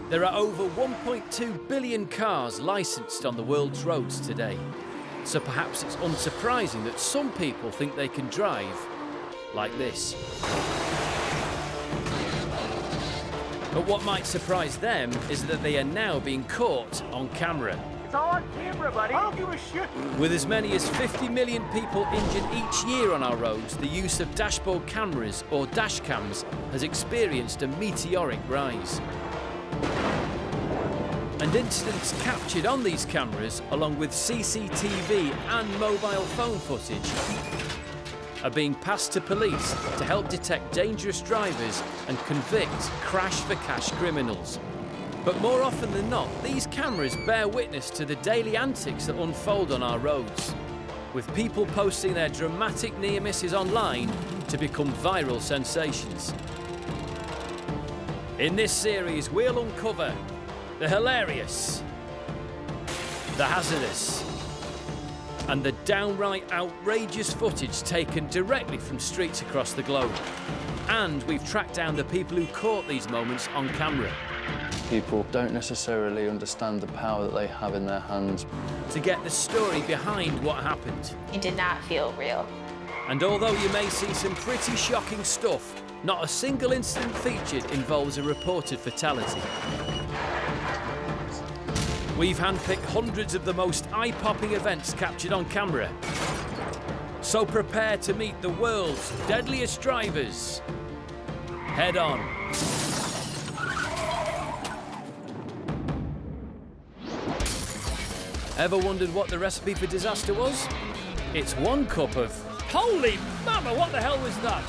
There are over 1.2 billion cars licensed on the world's roads today. So perhaps it's unsurprising that some people think they can drive like this. But what might surprise them is that they are now being caught on camera. It's all on camera, buddy. I don't give a shit. With as many as 50 million people injured each year on our roads, the use of dashboard cameras or dash cams has experienced a meteoric rise. And incidents captured on these cameras, along with CCTV and mobile phone footage, are being passed to police to help detect dangerous drivers and convict crash-for-cash criminals. But more often than not, these cameras bear witness to the daily antics that unfold on our roads, with people posting their dramatic near misses online to become viral sensations. In this series, we'll uncover the hilarious, the hazardous, and the downright outrageous footage taken directly from streets across the globe. And we've tracked down the people who caught these moments on camera. People don't necessarily understand the power that they have in their hands. To get the story behind what happened. It did not feel real. And although you may see some pretty shocking stuff, not a single incident featured involves a reported fatality. We've handpicked hundreds of the most eye-popping events captured on camera. So prepare to meet the world's deadliest drivers. Head on. Ever wondered what the recipe for disaster was? It's 1 cup of... Holy mama, what the hell was that?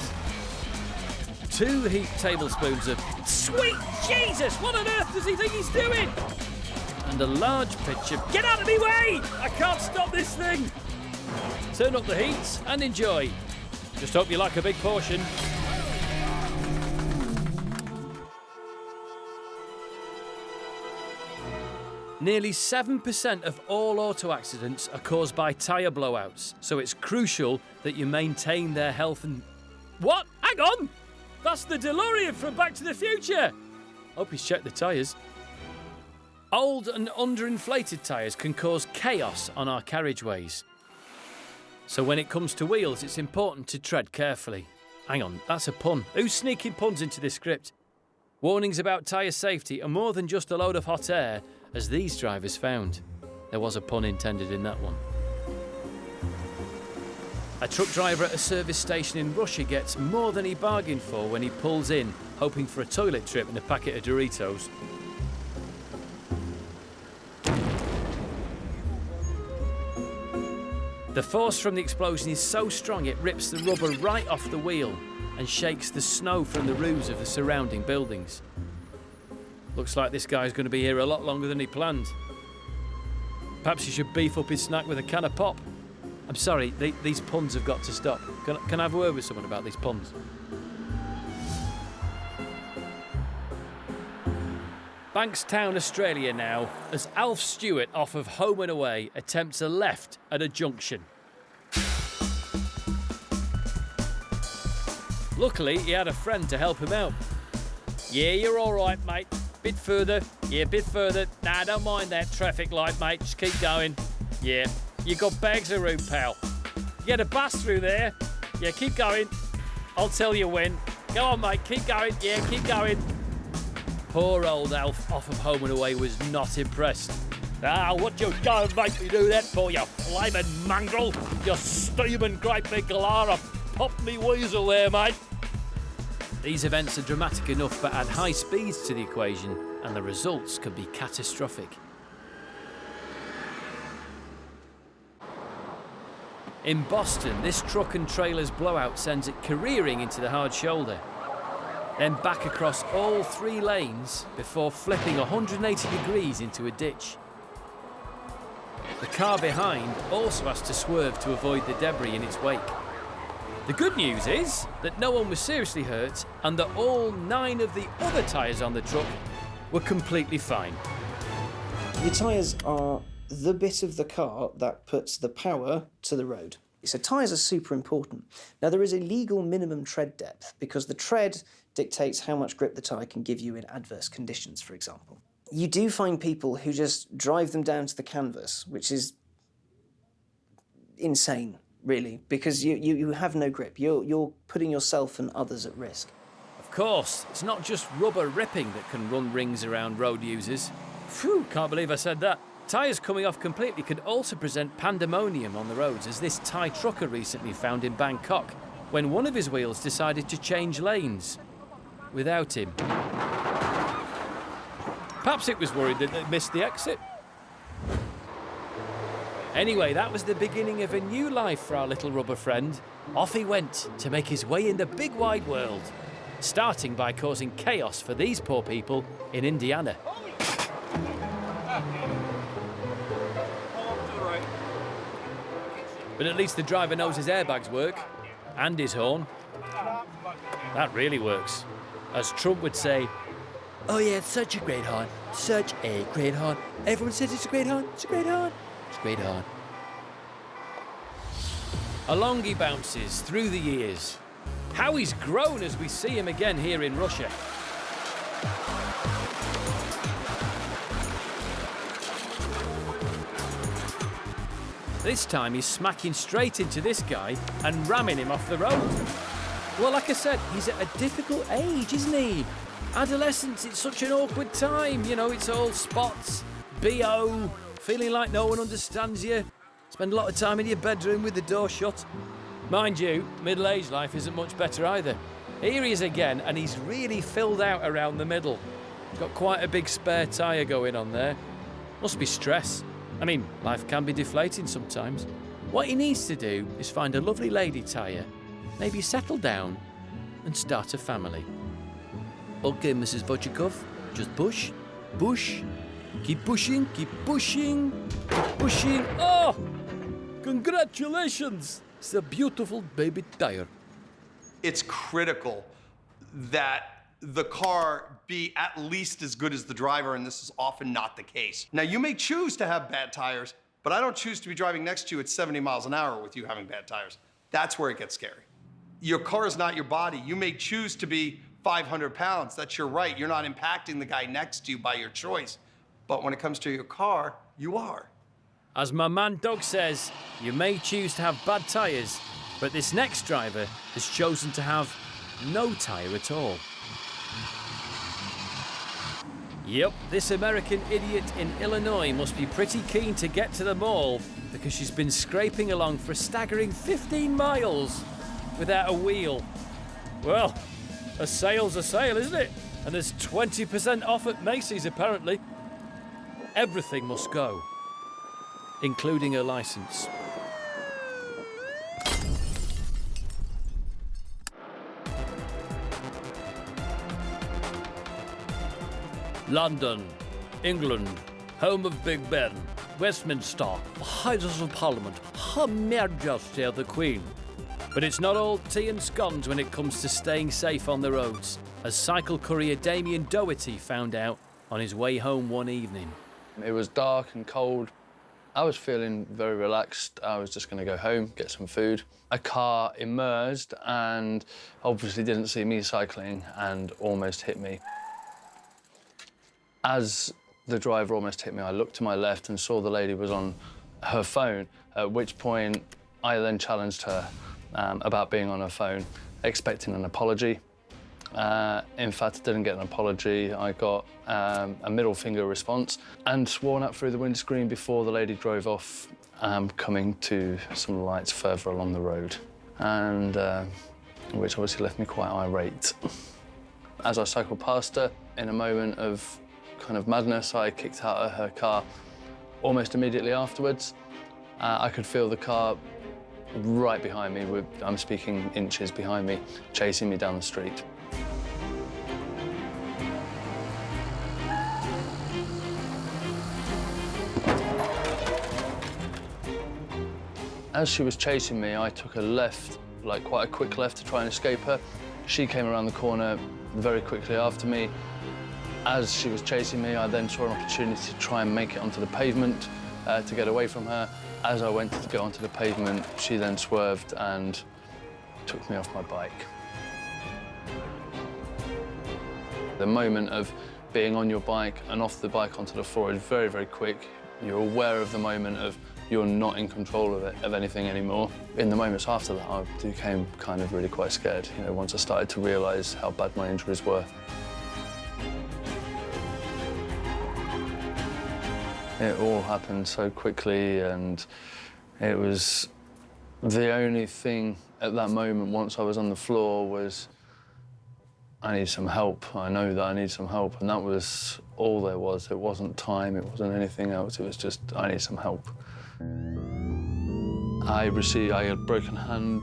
2 heaped tablespoons of... Sweet Jesus, what on earth does he think he's doing? And a large pitch of... Get out of my way! I can't stop this thing! Turn up the heat and enjoy. Just hope you like a big portion. Nearly 7% of all auto accidents are caused by tyre blowouts, so it's crucial that you maintain their health and... What? Hang on! That's the DeLorean from Back to the Future! Hope he's checked the tyres. Old and underinflated tyres can cause chaos on our carriageways. So when it comes to wheels, it's important to tread carefully. Hang on, that's a pun. Who's sneaking puns into this script? Warnings about tyre safety are more than just a load of hot air, as these drivers found. There was a pun intended in that one. A truck driver at a service station in Russia gets more than he bargained for when he pulls in, hoping for a toilet trip and a packet of Doritos. The force from the explosion is so strong it rips the rubber right off the wheel and shakes the snow from the roofs of the surrounding buildings. Looks like this guy's going to be here a lot longer than he planned. Perhaps he should beef up his snack with a can of pop. I'm sorry, these puns have got to stop. Can I have a word with someone about these puns? Bankstown, Australia now, as Alf Stewart off of Home and Away attempts a left at a junction. Luckily, he had a friend to help him out. Yeah, you're all right, mate. Bit further. Yeah, bit further. Nah, don't mind that traffic light, mate. Just keep going. Yeah, you got bags of room, pal. You get a bus through there. Yeah, keep going. I'll tell you when. Go on, mate. Keep going. Yeah, keep going. Poor old Alf off of Home and Away was not impressed. Ah, what you don't make me do that for, you flaming mongrel. You steaming great big galara. Pop me weasel there, mate. These events are dramatic enough, but add high speeds to the equation, and the results can be catastrophic. In Boston, this truck and trailer's blowout sends it careering into the hard shoulder, then back across all 3 lanes before flipping 180 degrees into a ditch. The car behind also has to swerve to avoid the debris in its wake. The good news is that no one was seriously hurt and that all 9 of the other tyres on the truck were completely fine. The tyres are the bit of the car that puts the power to the road. So tyres are super important. Now there is a legal minimum tread depth because the tread dictates how much grip the tyre can give you in adverse conditions, for example. You do find people who just drive them down to the canvas, which is insane, really, because you have no grip. You're putting yourself and others at risk. Of course, it's not just rubber ripping that can run rings around road users. Phew, can't believe I said that. Tyres coming off completely can also present pandemonium on the roads, as this Thai trucker recently found in Bangkok when one of his wheels decided to change lanes without him. Perhaps it was worried that they'd missed the exit. Anyway, that was the beginning of a new life for our little rubber friend. Off he went to make his way in the big wide world, starting by causing chaos for these poor people in Indiana. But at least the driver knows his airbags work, and his horn. That really works. As Trump would say, "Oh yeah, it's such a great horn, such a great horn. Everyone says it's a great horn, it's a great horn, it's a great horn." Along he bounces through the years. How he's grown as we see him again here in Russia. This time he's smacking straight into this guy and ramming him off the road. Well, like I said, he's at a difficult age, isn't he? Adolescence, it's such an awkward time. You know, it's all spots, BO, feeling like no one understands you. Spend a lot of time in your bedroom with the door shut. Mind you, middle-aged life isn't much better either. Here he is again, and he's really filled out around the middle. He's got quite a big spare tyre going on there. Must be stress. I mean, life can be deflating sometimes. What he needs to do is find a lovely lady tyre, maybe settle down and start a family. Okay, Mrs. Wojcikow, just push, push, keep pushing, keep pushing, keep pushing. Oh, congratulations! It's a beautiful baby tyre. It's critical that the car be at least as good as the driver, and this is often not the case. Now, you may choose to have bad tires, but I don't choose to be driving next to you at 70 miles an hour with you having bad tires. That's where it gets scary. Your car is not your body. You may choose to be 500 pounds. That's your right. You're not impacting the guy next to you by your choice. But when it comes to your car, you are. As my man Doug says, you may choose to have bad tyres, but this next driver has chosen to have no tyre at all. Yep, this American idiot in Illinois must be pretty keen to get to the mall because she's been scraping along for a staggering 15 miles without a wheel. Well, a sale's a sale, isn't it? And there's 20% off at Macy's, apparently. Everything must go, including her license. London, England, home of Big Ben, Westminster, the Houses of Parliament, Her Majesty the Queen. But it's not all tea and scones when it comes to staying safe on the roads, as cycle courier Damien Doherty found out on his way home one evening. It was dark and cold. I was feeling very relaxed. I was just going to go home, get some food. A car emerged and obviously didn't see me cycling and almost hit me. As the driver almost hit me, I looked to my left and saw the lady was on her phone, at which point I then challenged her about being on her phone, expecting an apology. In fact, I didn't get an apology. I got a middle finger response and sworn up through the windscreen before the lady drove off, coming to some lights further along the road, and which obviously left me quite irate. As I cycled past her, in a moment of kind of madness, I kicked out of her car. Almost immediately afterwards, I could feel the car right behind me, I'm speaking inches behind me, chasing me down the street. As she was chasing me, I took a left, like quite a quick left to try and escape her. She came around the corner very quickly after me. As she was chasing me, I then saw an opportunity to try and make it onto the pavement to get away from her. As I went to go onto the pavement, she then swerved and took me off my bike. The moment of Being on your bike and off the bike onto the floor is very, very quick. You're aware of the moment of you're not in control of anything anymore. In the moments after that, I became kind of really quite scared, you know, once I started to realise how bad my injuries were. It all happened so quickly, and it was the only thing at that moment, once I was on the floor, was I need some help. I know that I need some help, and that was all there was. It wasn't time, it wasn't anything else, it was just, I need some help. I had a broken hand,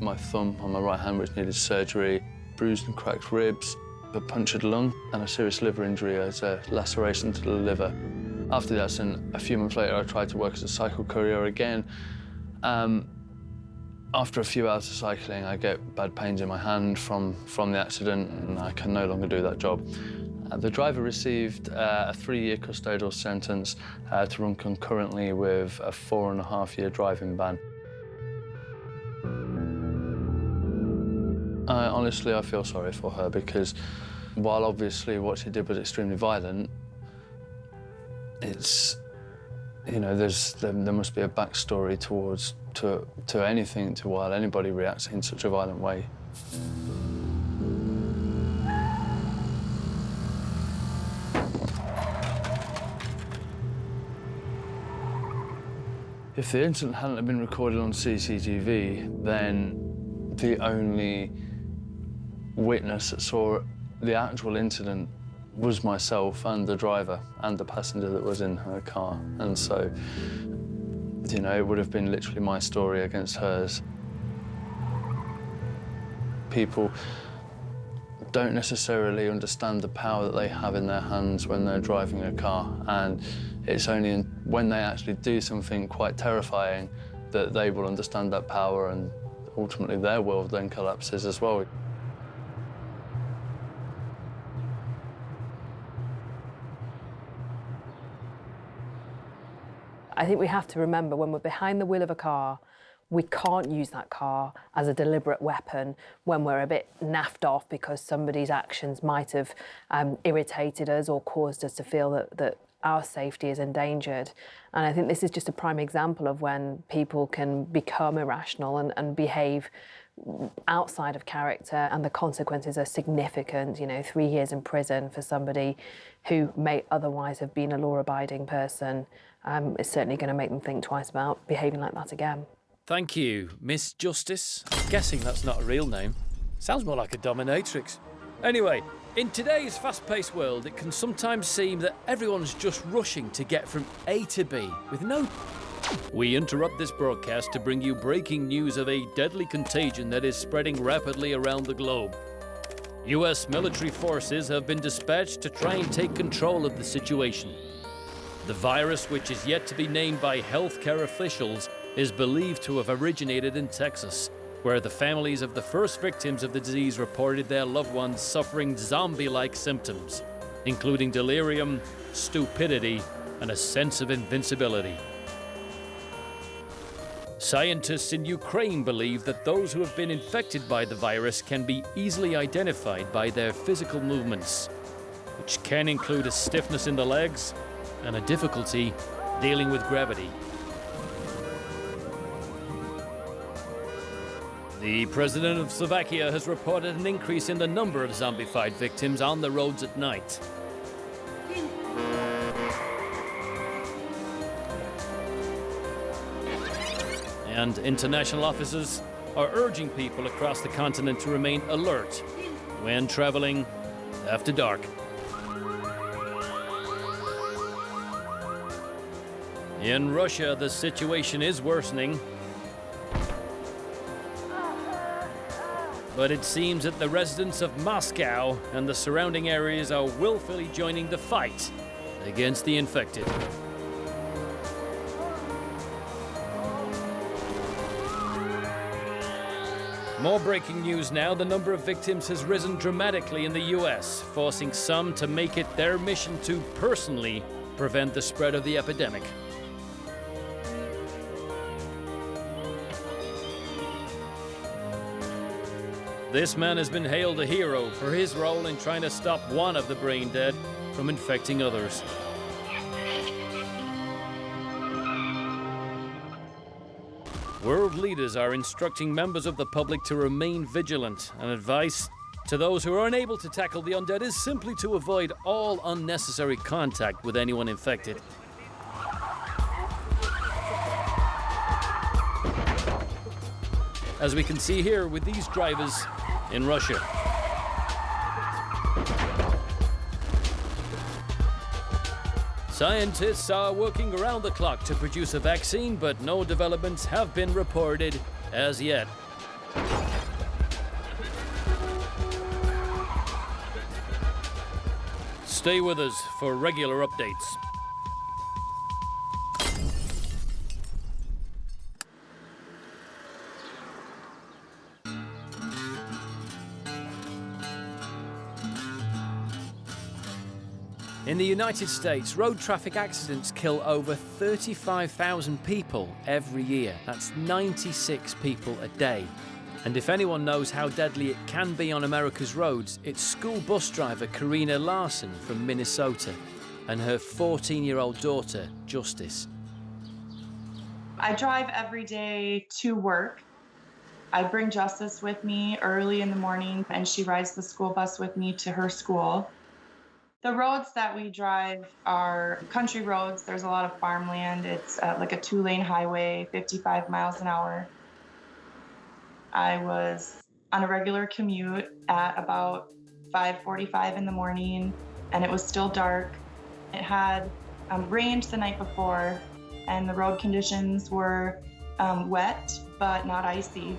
my thumb on my right hand, which needed surgery, bruised and cracked ribs, a punctured lung, and a serious liver injury as a laceration to the liver. After the accident, a few months later, I tried to work as a cycle courier again. After a few hours of cycling, I get bad pains in my hand from the accident, and I can no longer do that job. The driver received a 3-year custodial sentence to run concurrently with a 4.5-year driving ban. Honestly, I feel sorry for her because while obviously what she did was extremely violent, it's, you know, there must be a backstory to anything, to why anybody reacts in such a violent way. If the incident hadn't been recorded on CCTV, then the only witness that saw the actual incident was myself and the driver and the passenger that was in her car. And so, you know, it would have been literally my story against hers. People don't necessarily understand the power that they have in their hands when they're driving a car, and it's only when they actually do something quite terrifying that they will understand that power, and ultimately their world then collapses as well. I think we have to remember when we're behind the wheel of a car, we can't use that car as a deliberate weapon when we're a bit naffed off because somebody's actions might have irritated us or caused us to feel that our safety is endangered. And I think this is just a prime example of when people can become irrational and behave outside of character, and the consequences are significant. You know, 3 years in prison for somebody who may otherwise have been a law-abiding person is certainly going to make them think twice about behaving like that again. Thank you, Miss Justice. I'm guessing that's not a real name. Sounds more like a dominatrix. Anyway, in today's fast-paced world, it can sometimes seem that everyone's just rushing to get from A to B with no... We interrupt this broadcast to bring you breaking news of a deadly contagion that is spreading rapidly around the globe. US military forces have been dispatched to try and take control of the situation. The virus, which is yet to be named by healthcare officials, is believed to have originated in Texas, where the families of the first victims of the disease reported their loved ones suffering zombie-like symptoms, including delirium, stupidity, and a sense of invincibility. Scientists in Ukraine believe that those who have been infected by the virus can be easily identified by their physical movements, which can include a stiffness in the legs and a difficulty dealing with gravity. The president of Slovakia has reported an increase in the number of zombified victims on the roads at night. And international officers are urging people across the continent to remain alert when traveling after dark. In Russia, the situation is worsening. But it seems that the residents of Moscow and the surrounding areas are willfully joining the fight against the infected. More breaking news now. The number of victims has risen dramatically in the US, forcing some to make it their mission to personally prevent the spread of the epidemic. This man has been hailed a hero for his role in trying to stop one of the brain dead from infecting others. World leaders are instructing members of the public to remain vigilant, and advice to those who are unable to tackle the undead is simply to avoid all unnecessary contact with anyone infected. As we can see here with these drivers in Russia. Scientists are working around the clock to produce a vaccine, but no developments have been reported as yet. Stay with us for regular updates. In the United States, road traffic accidents kill over 35,000 people every year. That's 96 people a day. And if anyone knows how deadly it can be on America's roads, it's school bus driver Karina Larson from Minnesota and her 14-year-old daughter, Justice. I drive every day to work. I bring Justice with me early in the morning, and she rides the school bus with me to her school. The roads that we drive are country roads. There's a lot of farmland. It's like a 2-lane highway, 55 miles an hour. I was on a regular commute at about 5:45 in the morning, and it was still dark. It had rained the night before, and the road conditions were wet, but not icy.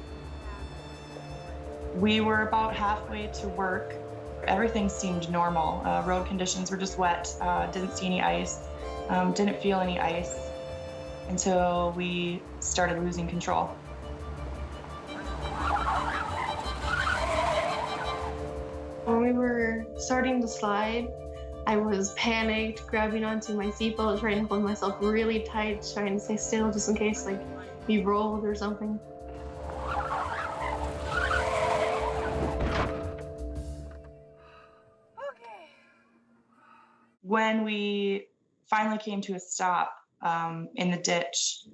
We were about halfway to work. Everything seemed normal. Road conditions were just wet, didn't see any ice, didn't feel any ice until we started losing control. When we were starting to slide, I was panicked, grabbing onto my seatbelt, trying to hold myself really tight, trying to stay still just in case like we rolled or something. When we finally came to a stop in the ditch,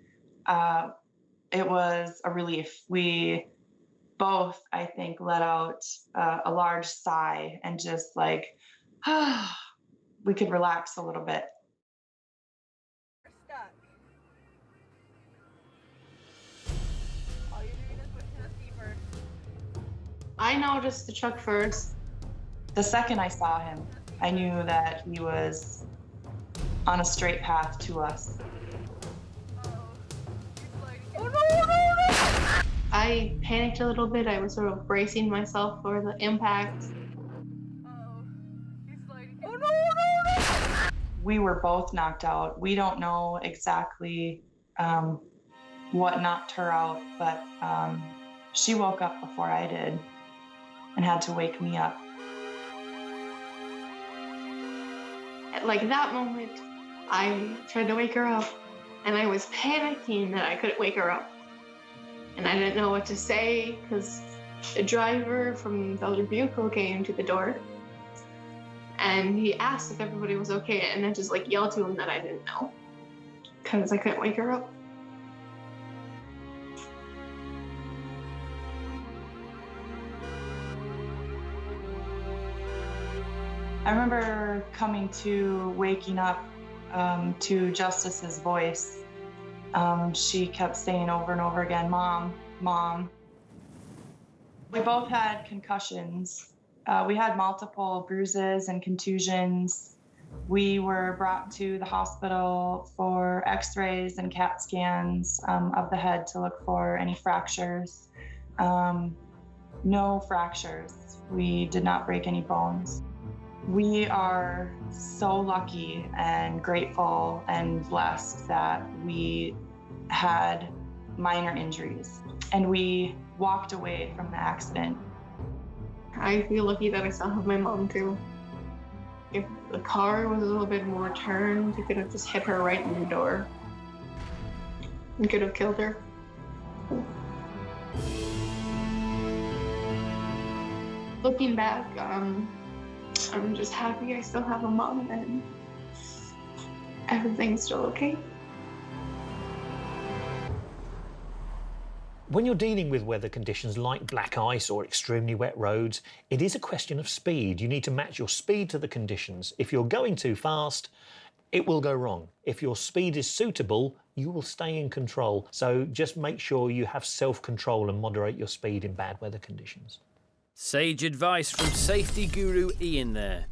it was a relief. We both, I think, let out a large sigh and just like, we could relax a little bit. We're stuck. All you're doing is pushing us deeper. I noticed the truck first. The second I saw him, I knew that he was on a straight path to us. I panicked a little bit. I was sort of bracing myself for the impact. We were both knocked out. We don't know exactly what knocked her out, but she woke up before I did and had to wake me up. At like that moment, I tried to wake her up, and I was panicking that I couldn't wake her up. And I didn't know what to say because the driver from the other vehicle came to the door, and he asked if everybody was okay, and I just like yelled to him that I didn't know because I couldn't wake her up. I remember coming to waking up to Justice's voice. She kept saying over and over again, "Mom, Mom." We both had concussions. We had multiple bruises and contusions. We were brought to the hospital for x-rays and CAT scans of the head to look for any fractures. No fractures. We did not break any bones. We are so lucky and grateful and blessed that we had minor injuries and we walked away from the accident. I feel lucky that I still have my mom too. If the car was a little bit more turned, you could have just hit her right in the door. You could have killed her. Looking back, I'm just happy I still have a mom and everything's still okay. When you're dealing with weather conditions like black ice or extremely wet roads, it is a question of speed. You need to match your speed to the conditions. If you're going too fast, it will go wrong. If your speed is suitable, you will stay in control. So just make sure you have self-control and moderate your speed in bad weather conditions. Sage advice from safety guru Ian there.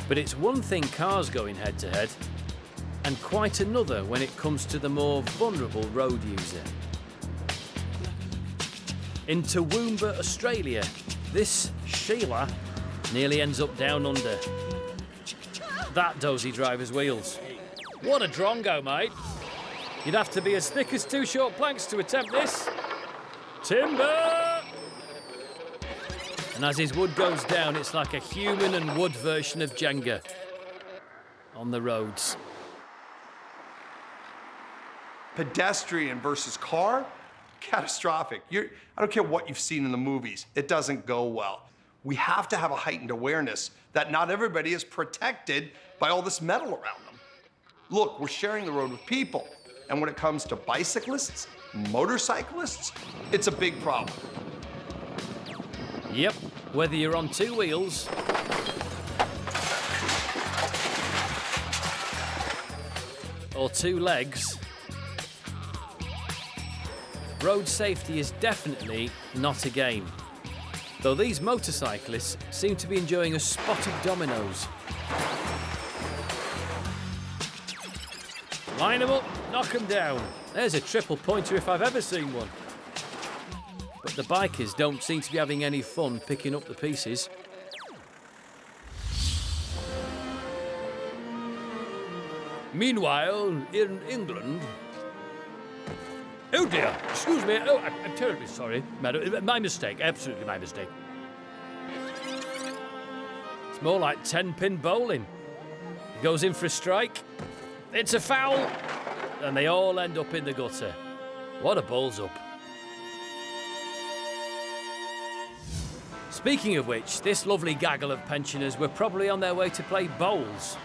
But it's one thing cars going head to head, and quite another when it comes to the more vulnerable road user. In Toowoomba, Australia, this Sheila nearly ends up down under. That dozy driver's wheels. What a drongo, mate. You'd have to be as thick as 2 short planks to attempt this. Timber! And as his wood goes down, it's like a human and wood version of Jenga on the roads. Pedestrian versus car, catastrophic. I don't care what you've seen in the movies, it doesn't go well. We have to have a heightened awareness that not everybody is protected by all this metal around them. Look, we're sharing the road with people, and when it comes to bicyclists, motorcyclists, it's a big problem. Yep, whether you're on 2 wheels or 2 legs, road safety is definitely not a game. Though these motorcyclists seem to be enjoying a spot of dominoes. Line them up, knock them down. There's a triple pointer if I've ever seen one. But the bikers don't seem to be having any fun picking up the pieces. Meanwhile, in England... Oh dear, excuse me, oh, I'm terribly sorry, madam. My mistake, absolutely my mistake. It's more like 10-pin bowling. He goes in for a strike, it's a foul, and they all end up in the gutter. What a balls up. Speaking of which, this lovely gaggle of pensioners were probably on their way to play bowls.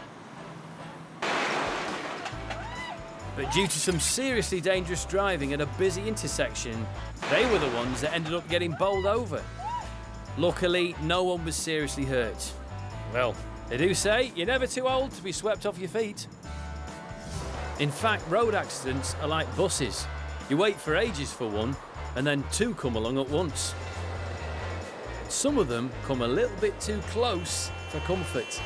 But due to some seriously dangerous driving at a busy intersection, they were the ones that ended up getting bowled over. Luckily, no one was seriously hurt. Well, they do say you're never too old to be swept off your feet. In fact, road accidents are like buses. You wait for ages for one, and then 2 come along at once. Some of them come a little bit too close for comfort.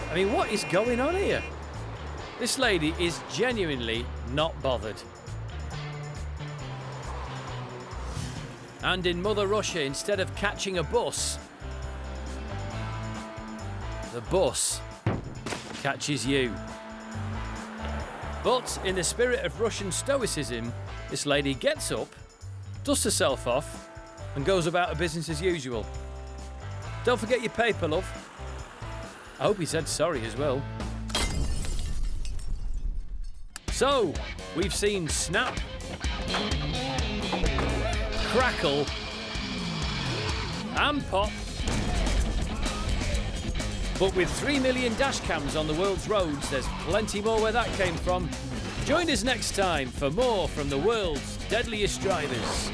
I mean, what is going on here? This lady is genuinely not bothered. And in Mother Russia, instead of catching a bus, the bus catches you. But in the spirit of Russian stoicism, this lady gets up, dusts herself off, and goes about her business as usual. Don't forget your paper, love. I hope he said sorry as well. So, we've seen snap, crackle, and pop. But with 3 million dash cams on the world's roads, there's plenty more where that came from. Join us next time for more from the world's deadliest drivers.